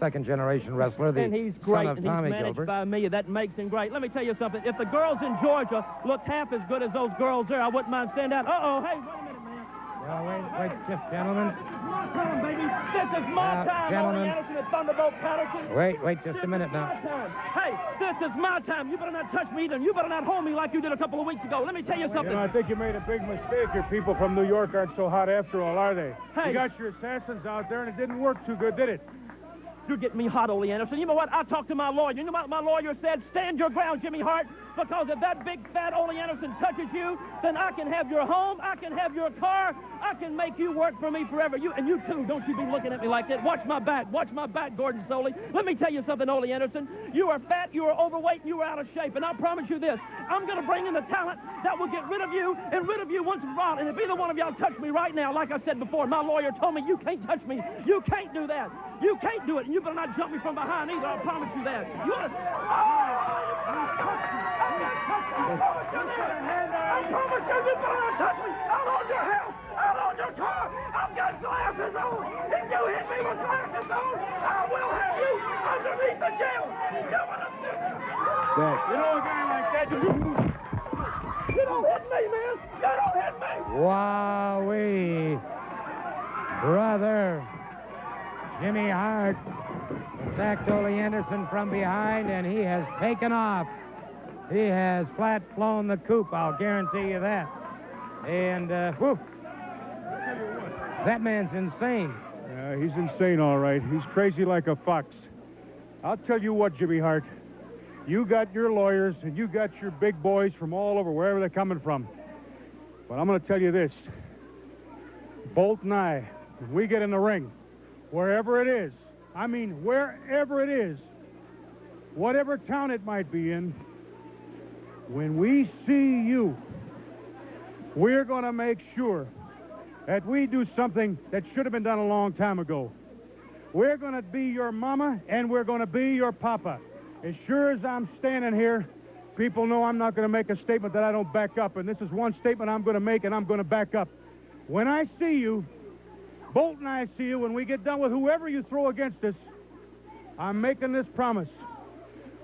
second-generation wrestler, the And he's great, son of and Tommy he's managed Gilbert. by me. That makes him great. Let me tell you something. If the girls in Georgia looked half as good as those girls there, I wouldn't mind standing out. Uh-oh, hey, wait a minute, man. Well, wait, just gentlemen. This is my time, baby. This is my time, gentlemen. Ole Anderson and Thunderbolt Patterson. Wait just a minute now. This is my time. Hey, this is my time. You better not touch me either. You better not hold me like you did a couple of weeks ago. Let me tell you something. You know, I think you made a big mistake. Your people from New York aren't so hot after all, are they? Hey. You got your assassins out there, and it didn't work too good, did it? You're getting me hot, Ole Anderson. You know what? I talked to my lawyer. You know what my lawyer said? Stand your ground, Jimmy Hart, because if that big, fat Ole Anderson touches you, then I can have your home, I can have your car, I can make you work for me forever. You too, don't you be looking at me like that. Watch my back, Gordon Soley. Let me tell you something, Ole Anderson. You are fat, you are overweight, and you are out of shape, and I promise you this. I'm going to bring in the talent that will get rid of you and rid of you once and for all. And if either one of y'all touch me right now, like I said before, my lawyer told me you can't touch me. You can't do that. You can't do it, and you better not jump me from behind either. I promise you that. You want to... I promise you, you better not touch me. I'll hold your house. I'll hold your car. I've got glasses on. If you hit me with glasses on, I will have you underneath the jail. You know a guy like that, You don't hit me, man. You don't hit me. Wowee. Brother. Jimmy Hart attacked Ole Anderson from behind, and he has taken off. He has flat flown the coop, I'll guarantee you that. And, whew, that man's insane. Yeah, he's insane, all right. He's crazy like a fox. I'll tell you what, Jimmy Hart. You got your lawyers, and you got your big boys from all over, wherever they're coming from. But I'm going to tell you this. Bolt and I, when we get in the ring, wherever it is, I mean wherever it is, whatever town it might be in, when we see you, we're going to make sure that we do something that should have been done a long time ago. We're going to be your mama, and we're going to be your papa. As sure as I'm standing here, people know I'm not going to make a statement that I don't back up, and this is one statement I'm going to make, and I'm going to back up. When I see you, Bolt and I see you, when we get done with whoever you throw against us, I'm making this promise.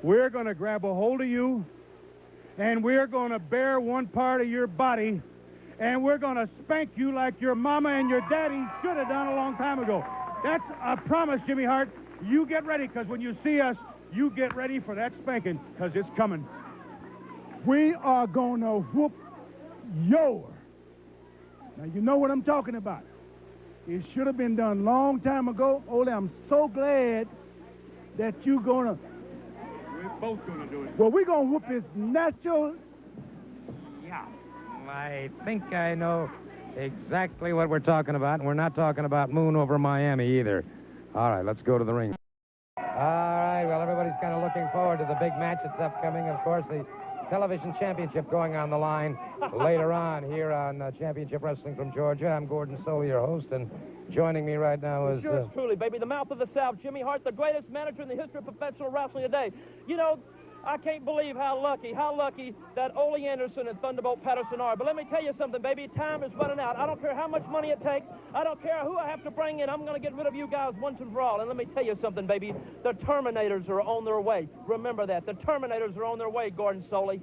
We're going to grab a hold of you, and we're going to bear one part of your body, and we're going to spank you like your mama and your daddy should have done a long time ago. That's a promise, Jimmy Hart. You get ready, because when you see us, you get ready for that spanking, because it's coming. We are going to whoop your. Now, you know what I'm talking about. It should have been done a long time ago. Ole, I'm so glad that you're going to... We're both going to do it. Well, we're going to whoop his natural... Yeah, I think I know exactly what we're talking about, and we're not talking about Moon over Miami either. All right, let's go to the ring. All right, well, everybody's kind of looking forward to the big match that's upcoming. Of course, the television championship going on the line later on here on Championship Wrestling from Georgia. I'm Gordon Soley, your host, and joining me right now is... Yours truly, baby, the mouth of the South, Jimmy Hart, the greatest manager in the history of professional wrestling today. You know, I can't believe how lucky that Ole Anderson and Thunderbolt Patterson are. But let me tell you something, baby. Time is running out. I don't care how much money it takes. I don't care who I have to bring in. I'm going to get rid of you guys once and for all. And let me tell you something, baby. The Terminators are on their way. Remember that. The Terminators are on their way, Gordon Soley.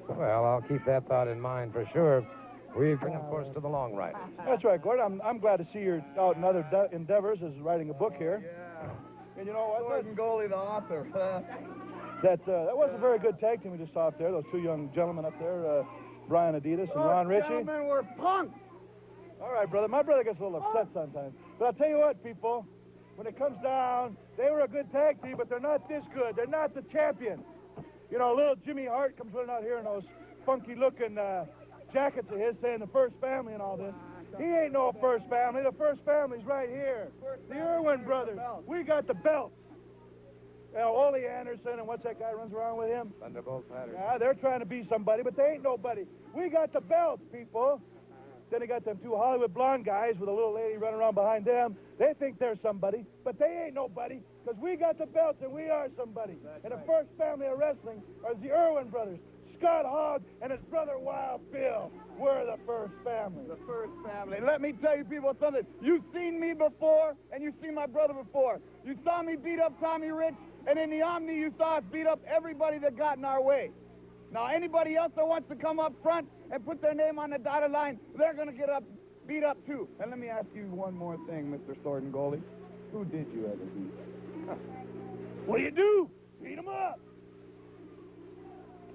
Well, I'll keep that thought in mind for sure. We bring, of course, to the long ride. That's right, Gordon. I'm glad to see you're out in other endeavors as writing a book here. Yeah. And you know what? Gordon Goalie, the author. That was a very good tag team we just saw up there. Those two young gentlemen up there, Brian Adidas and Ron Ritchie. Gentlemen were punks. All right, brother. My brother gets a little upset sometimes. But I'll tell you what, people. When it comes down, they were a good tag team, but they're not this good. They're not the champion. You know, little Jimmy Hart comes running out here in those funky-looking jackets of his saying the First Family and all this. He ain't no First Family. The First Family's right here. The Irwin brothers. We got the belts. You know, Ole Anderson and what's that guy runs around with him? Thunderbolt Patterson. Yeah, they're trying to be somebody, but they ain't nobody. We got the belts, people. Then they got them two Hollywood blonde guys with a little lady running around behind them. They think they're somebody, but they ain't nobody, because we got the belts and we are somebody. And the First Family of wrestling are the Irwin brothers. Scott Hogg and his brother Wild Bill. We're the first family. The first family. Let me tell you people something. You've seen me before, and you've seen my brother before. You saw me beat up Tommy Rich, and in the Omni you saw us beat up everybody that got in our way. Now, anybody else that wants to come up front and put their name on the dotted line, they're going to get beat up too. And let me ask you one more thing, Mr. Sword and Goalie. Who did you ever beat? What do you do? Beat 'em up.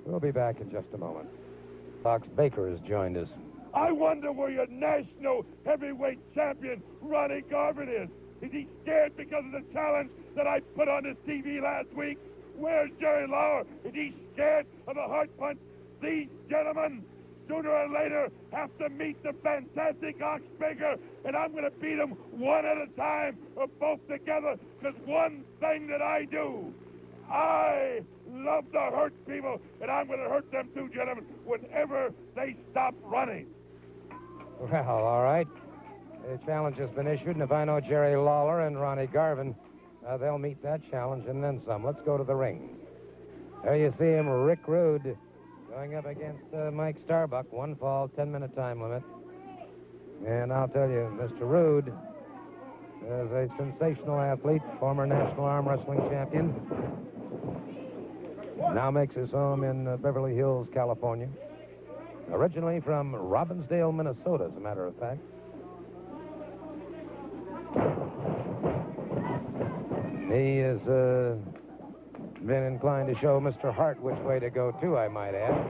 We'll be back in just a moment. Fox Baker has joined us. I wonder where your national heavyweight champion, Ronnie Garvin, is. Is he scared because of the challenge that I put on his TV last week? Where's Jerry Lawler? Is he scared of a heart punch? These gentlemen, sooner or later, have to meet the fantastic Ox Baker, and I'm going to beat them one at a time or both together, because one thing that I do, I love to hurt people, and I'm going to hurt them too, gentlemen, whenever they stop running. Well, all right. The challenge has been issued, and if I know Jerry Lawler and Ronnie Garvin, they'll meet that challenge and then some. Let's go to the ring. There you see him, Rick Rude, going up against Mike Starbuck. One fall, 10-minute time limit. And I'll tell you, Mr. Rude is a sensational athlete, former national arm wrestling champion. Now makes his home in Beverly Hills, California. Originally from Robbinsdale, Minnesota, as a matter of fact. He has been inclined to show Mr. Hart which way to go, too, I might add.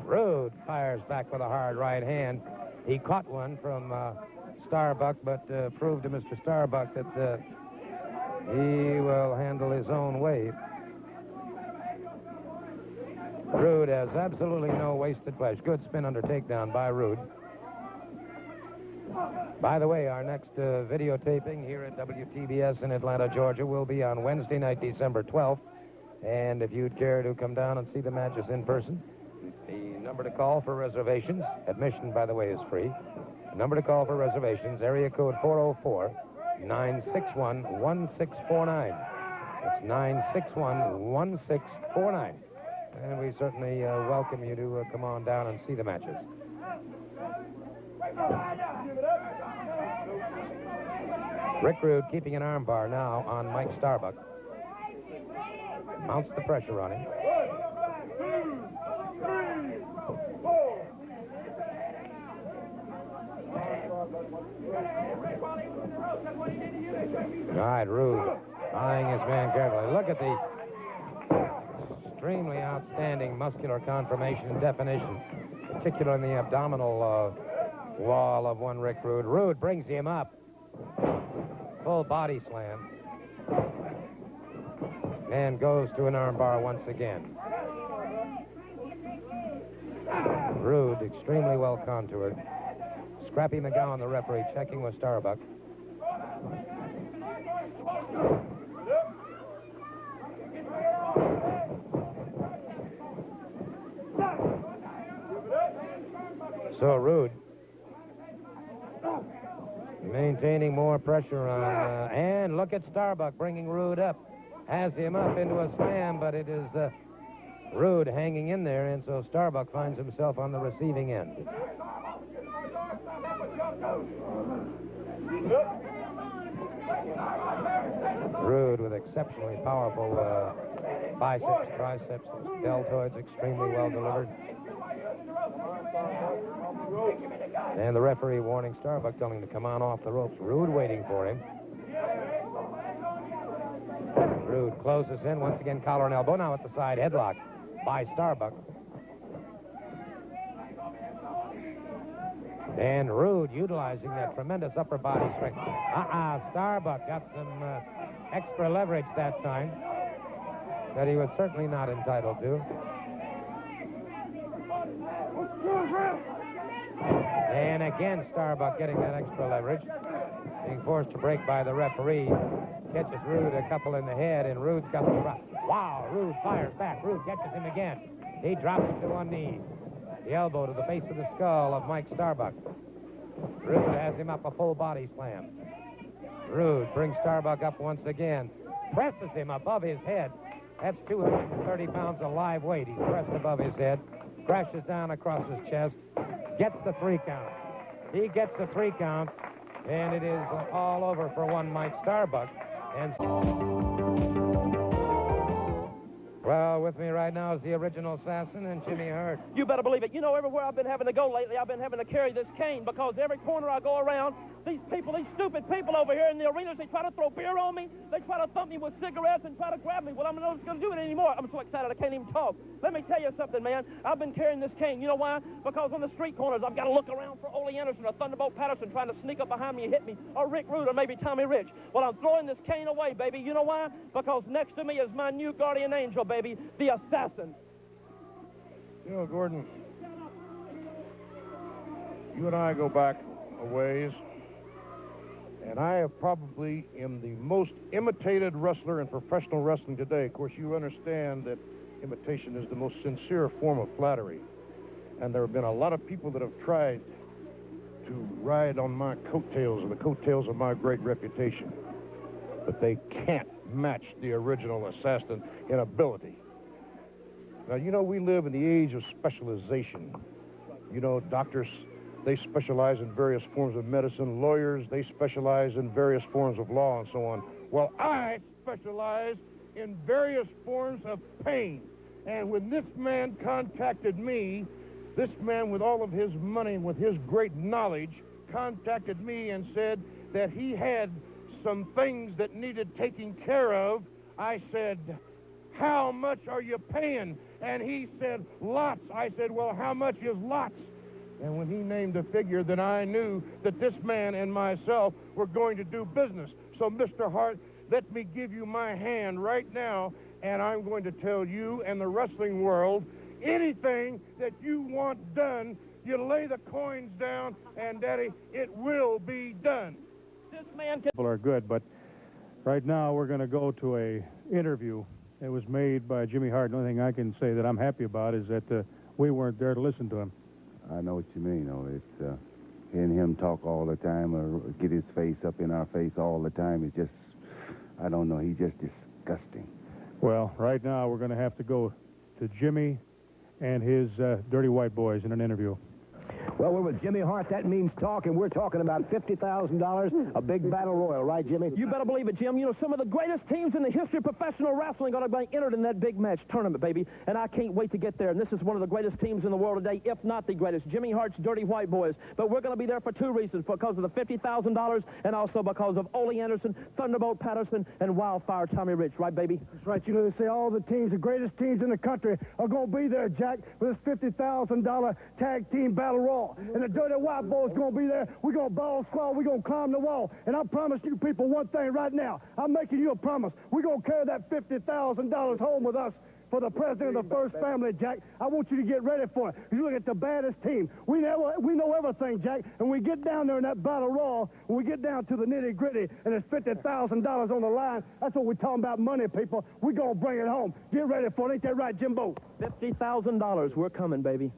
Rude fires back with a hard right hand. He caught one from Starbuck, but proved to Mr. Starbuck that he will handle his own way. Rude has absolutely no wasted flesh. Good spin under takedown by Rude. By the way, our next videotaping here at WTBS in Atlanta, Georgia, will be on Wednesday night, December 12th. And if you'd care to come down and see the matches in person, the number to call for reservations, admission, by the way, is free. The number to call for reservations, area code 404-961-1649. That's 961-1649. And we certainly welcome you to come on down and see the matches. Rick Rude keeping an arm bar now on Mike Starbuck. Mounts the pressure on him. 1, 2, 3, 4. All right, Rude eyeing his man carefully. Look at the extremely outstanding muscular conformation and definition, particularly in the abdominal wall of one Rick Rude. Rude brings him up. Full body slam. And goes to an armbar once again. Rude, extremely well contoured. Scrappy McGowan, the referee, checking with Starbuck. So Rude maintaining more pressure on, and look at Starbuck bringing Rude up. Has him up into a slam, but it is Rude hanging in there, and so Starbuck finds himself on the receiving end. Rude with exceptionally powerful biceps, triceps, deltoids, extremely well delivered. And the referee warning Starbuck, telling him to come on off the ropes. Rude waiting for him. Rude closes in. Once again, collar and elbow. Now at the side, headlock by Starbuck. And Rude utilizing that tremendous upper body strength. Starbuck got some extra leverage that time that he was certainly not entitled to. And again, Starbuck getting that extra leverage. Being forced to break by the referee. Catches Rude a couple in the head, and Rude's got the drop. Wow, Rude fires back. Rude catches him again. He drops him to one knee. The elbow to the base of the skull of Mike Starbuck. Rude has him up a full body slam. Rude brings Starbuck up once again. Presses him above his head. That's 230 pounds of live weight. He's pressed above his head. crashes down across his chest, gets the 3 count. He gets the 3 count, and it is all over for one Mike Starbuck. And well, with me right now is the original assassin and Jimmy Hart. You better believe it. You know, everywhere I've been having to go lately, I've been having to carry this cane because every corner I go around, these people, these stupid people over here in the arenas, they try to throw beer on me. They try to thump me with cigarettes and try to grab me. Well, I'm not going to do it anymore. I'm so excited I can't even talk. Let me tell you something, man. I've been carrying this cane. You know why? Because on the street corners, I've got to look around for Ole Anderson or Thunderbolt Patterson trying to sneak up behind me and hit me, or Rick Rude or maybe Tommy Rich. Well, I'm throwing this cane away, baby. You know why? Because next to me is my new guardian angel, baby, the assassin. You know, Gordon, you and I go back a ways, and I probably am the most imitated wrestler in professional wrestling today. Of course, you understand that imitation is the most sincere form of flattery, and there have been a lot of people that have tried to ride on my coattails or the coattails of my great reputation, but they can't match the original assassin in ability. Now, you know, we live in the age of specialization. You know, doctors, they specialize in various forms of medicine. Lawyers, they specialize in various forms of law and so on. Well, I specialize in various forms of pain. And when this man contacted me, this man with all of his money and with his great knowledge contacted me and said that he had some things that needed taking care of. I said, how much are you paying? And he said, lots. I said, well, how much is lots? And when he named a figure, then I knew that this man and myself were going to do business. So, Mr. Hart, let me give you my hand right now, and I'm going to tell you and the wrestling world anything that you want done, you lay the coins down, and, Daddy, it will be done. This man can... People are good, but right now we're going to go to a interview. It was made by Jimmy Hart. The only thing I can say that I'm happy about is that we weren't there to listen to him. I know what you mean. It's hearing him talk all the time or get his face up in our face all the time is just, I don't know, he's just disgusting. Well, right now we're going to have to go to Jimmy and his Dirty White Boys in an interview. Well, we're with Jimmy Hart. That means talk, and we're talking about $50,000, a big battle royal, right, Jimmy? You better believe it, Jim. You know, some of the greatest teams in the history of professional wrestling are going to be entered in that big match tournament, baby. And I can't wait to get there. And this is one of the greatest teams in the world today, if not the greatest, Jimmy Hart's Dirty White Boys. But we're going to be there for 2 reasons, because of the $50,000 and also because of Ole Anderson, Thunderbolt Patterson, and Wildfire Tommy Rich. Right, baby? That's right. You know, they say all the teams, the greatest teams in the country, are going to be there, Jack, for this $50,000 tag team battle royal. And the Dirty White Boys going to be there. We're going to ball squall. We're going to climb the wall. And I promise you people one thing right now. I'm making you a promise. We're going to carry that $50,000 home with us for the president of the First Family, Jack. I want you to get ready for it. You look at the baddest team. We know everything, Jack. And we get down there in that battle royal, when we get down to the nitty-gritty, and it's $50,000 on the line, that's what we're talking about, money, people. We're going to bring it home. Get ready for it. Ain't that right, Jimbo? $50,000. We're coming, baby.